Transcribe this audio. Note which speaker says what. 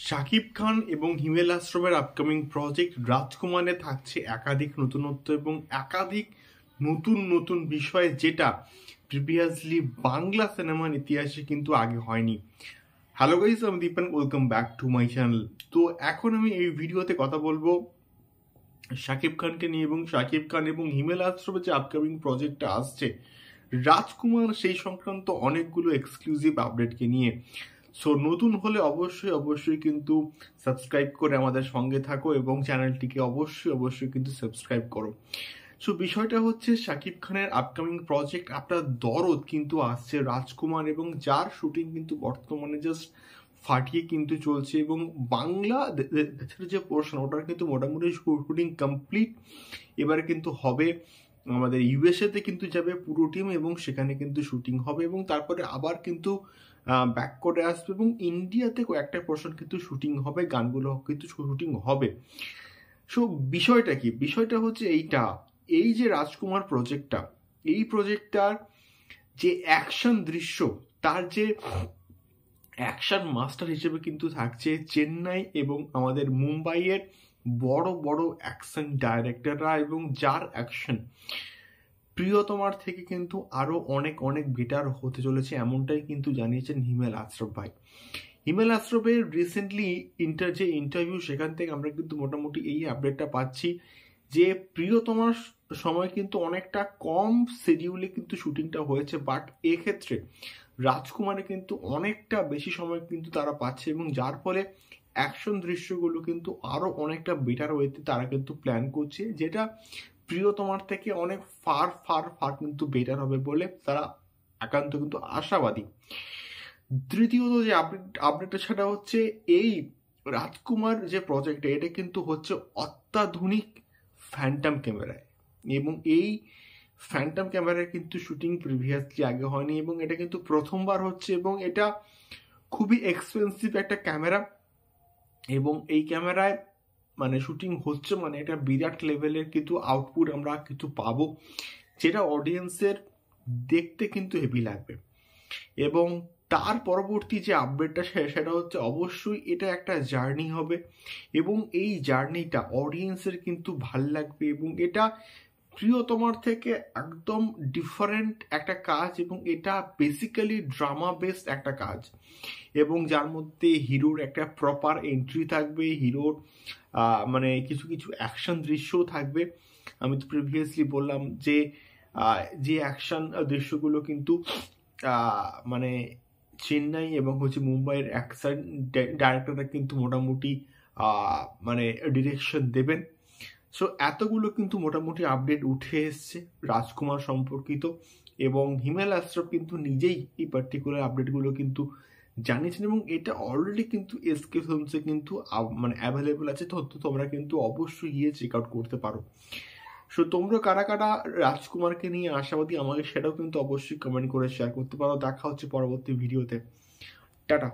Speaker 1: শাকিব খান এবং হিমেল আশ্রমের upcoming project রাজকুমারে থাকছে একাধিক নতুনত্ব এবং একাধিক নতুন নতুন বিষয়, যেটা প্রিভিয়াসলি বাংলা সিনেমার ইতিহাসে কিন্তু আগে হয়নি। হ্যালো গাইস, আমি Dipen, welcome back to my channel. তো এখন আমি এই ভিডিওতে কথা বলবো শাকিব খানকে নিয়ে এবং শাকিব খান এবং হিমেল আশ্রমের যে আপকামিং প্রজেক্টটা আসছে রাজকুমার, সেই সংক্রান্ত অনেকগুলো এক্সক্লুসিভ আপডেটকে নিয়ে। সো নতুন হলে অবশ্যই কিন্তু সাবস্ক্রাইব করে আমাদের সঙ্গে থাকো এবং চ্যানেলটিকে অবশ্যই কিন্তু সাবস্ক্রাইব করো। সো বিষয়টা হচ্ছে শাকিব খানের আপকামিং প্রজেক্ট আপনার দরদ কিন্তু আসছে রাজকুমার, এবং যার শুটিং কিন্তু বর্তমানে জাস্ট ফাটিয়ে কিন্তু চলছে এবং বাংলা যে পোর্শন ওটার কিন্তু মোটামুটি শুটিং কমপ্লিট। এবারে কিন্তু হবে আমাদের ইউএসএতে কিন্তু যাবে পুরো টিম এবং সেখানে কিন্তু শুটিং হবে এবং তারপরে আবার কিন্তু ব্যাক করে আসবে এবং ইন্ডিয়াতে কয়েকটা পোর্শন কিন্তু শুটিং হবে, গানগুলো কিন্তু শুটিং হবে। সো বিষয়টা কি? বিষয়টা হচ্ছে এই যে রাজকুমার প্রজেক্টটা, এই প্রজেক্টটার যে অ্যাকশন দৃশ্য, তার যে অ্যাকশন মাস্টার হিসেবে কিন্তু থাকছে চেন্নাই এবং আমাদের মুম্বাইয়ের বড় বড় অ্যাকশন ডাইরেক্টররা, এবং যার অ্যাকশন প্রিয়তমার থেকে কিন্তু আরো অনেক অনেক বেটার হতে চলেছে, এমনটাই কিন্তু জানিয়েছেন হিমেল আশ্রফ ভাই। হিমেল আশ্রফের রিসেন্টলি যে ইন্টারভিউ, সেখান থেকে আমরা কিন্তু মোটামুটি এই আপডেটটা পাচ্ছি যে প্রিয়তমার সময় কিন্তু অনেকটা কম শিডিউলে কিন্তু শুটিংটা হয়েছে, বাট এক্ষেত্রে রাজকুমারে কিন্তু অনেকটা বেশি সময় কিন্তু তারা পাচ্ছে এবং যার ফলে অ্যাকশন দৃশ্যগুলো কিন্তু আরো অনেকটা বেটার ওয়েতে তারা কিন্তু প্ল্যান করছে, যেটা প্রিয়তমার থেকে অনেক ফার কিন্তু বেটার হবে বলে তারা একান্ত কিন্তু আশাবাদী। তৃতীয়ত যে আপডেটটা সেটা হচ্ছে এই রাজকুমার যে প্রজেক্ট, এটা কিন্তু হচ্ছে অত্যাধুনিক ফ্যান্টম ক্যামেরায়, এবং এই ফ্যান্টম ক্যামেরায় কিন্তু শুটিং প্রিভিয়াসলি আগে হয়নি এবং এটা কিন্তু প্রথমবার হচ্ছে এবং এটা খুবই এক্সপেন্সিভ একটা ক্যামেরা, এবং এই ক্যামেরায় মানে শুটিং হচ্ছে মানে এটা বিরাট লেভেলের কিন্তু আউটপুট আমরা কিন্তু পাবো, যেটা অডিয়েন্সের দেখতে কিন্তু হেভি লাগবে। এবং তার পরবর্তী যে আপডেটটা সেটা হচ্ছে অবশ্যই এটা একটা জার্নি হবে এবং এই জার্নিটা অডিয়েন্সের কিন্তু ভাল লাগবে, এবং এটা প্রিয়তমার থেকে একদম ডিফারেন্ট একটা কাজ এবং এটা বেসিক্যালি ড্রামা বেসড একটা কাজ, এবং যার মধ্যে হিরোর একটা প্রপার এন্ট্রি থাকবে, হিরোর মানে কিছু কিছু অ্যাকশন দৃশ্যও থাকবে। আমি তো প্রিভিয়াসলি বললাম যে অ্যাকশন দৃশ্যগুলো কিন্তু মানে চেন্নাই এবং হচ্ছে মুম্বাইয়ের অ্যাকশন ডাইরেক্টররা কিন্তু মোটামুটি মানে ডিরেকশন দেবেন। সো এতগুলো কিন্তু মোটামুটি আপডেট উঠে এসছে রাজকুমার সম্পর্কিত, এবং হিমেল আশ্রফ কিন্তু নিজেই এই পার্টিকুলার আপডেটগুলো কিন্তু জানিয়েছেন এবং এটা অলরেডি কিন্তু এসকে ফিল্মসে কিন্তু মানে অ্যাভেলেবল আছে, তো তোমরা কিন্তু অবশ্যই গিয়ে চেক আউট করতে পারো। সো তোমরা কারা কারা রাজকুমারকে নিয়ে আশাবাদী আমাকে সেটাও কিন্তু অবশ্যই কমেন্ট করে শেয়ার করতে পারো। দেখা হচ্ছে পরবর্তী ভিডিওতে। টাটা।